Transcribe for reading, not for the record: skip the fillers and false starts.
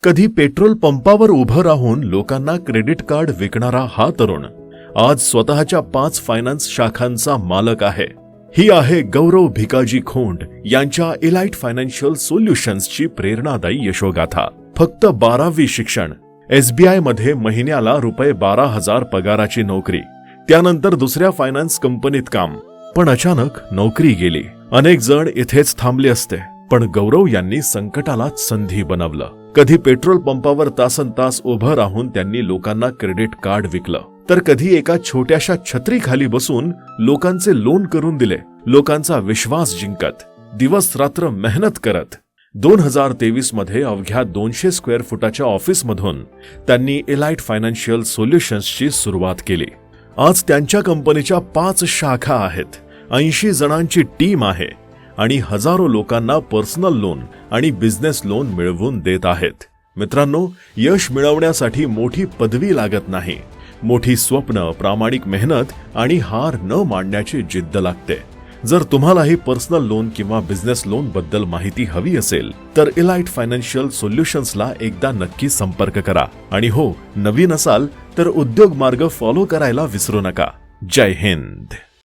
कधी पेट्रोल पंपावर उभं राहून लोकांना क्रेडिट कार्ड विकणारा हा तरुण आज स्वतःच्या 5 फायनान्स शाखांचा मालक आहे। ही आहे गौरव भिकाजी खोंड यांच्या इलाइट फायनान्शियल सोल्युशन्सची प्रेरणादायी यशोगाथा। फक्त 12वी शिक्षण, SBI मध्ये महिन्याला ₹12,000 पगाराची नोकरी, त्यानंतर दुसऱ्या फायनान्स कंपनीत काम, पण अचानक नोकरी गेली। अनेक जण इथेच थांबले असते, पण गौरव यांनी संकटालाच संधी बनवलं। कधी पेट्रोल पंपावर तासनतास उभं राहून त्यांनी लोकांना क्रेडिट कार्ड विकलं, तर कधी एका छोट्याशा छत्रीखाली बसून लोकांचे लोन करून दिले। लोकांचा विश्वास जिंकत, दिवस रात्र मेहनत करत 2023 मध्ये अवघ्या 200 स्क्वेअर फुटाच्या ऑफिसमधून त्यांनी इलाइट फायनान्शियल सोल्युशन्सची सुरुवात केली। आज त्यांच्या कंपनीच्या 5 शाखा आहेत, 80 जणांची टीम आहे आणि हजारो लोकांना पर्सनल लोन आणि बिझनेस लोन मिळवून देत आहेत। मित्रांनो, यश मिळवण्यासाठी मोठी पदवी लागत नाही, मोठी स्वप्न, प्रामाणिक मेहनत आणि हार न मानण्याची जिद्द लागते। जर तुम्हालाही पर्सनल लोन किंवा बिझनेस लोन बद्दल माहिती हवी असेल तर इलाइट फायनान्शियल सोल्युशन्सला एकदा नक्की संपर्क करा। आणि हो, नवीन असाल तर उद्योग मार्ग फॉलो करायला विसरू नका। जय हिंद।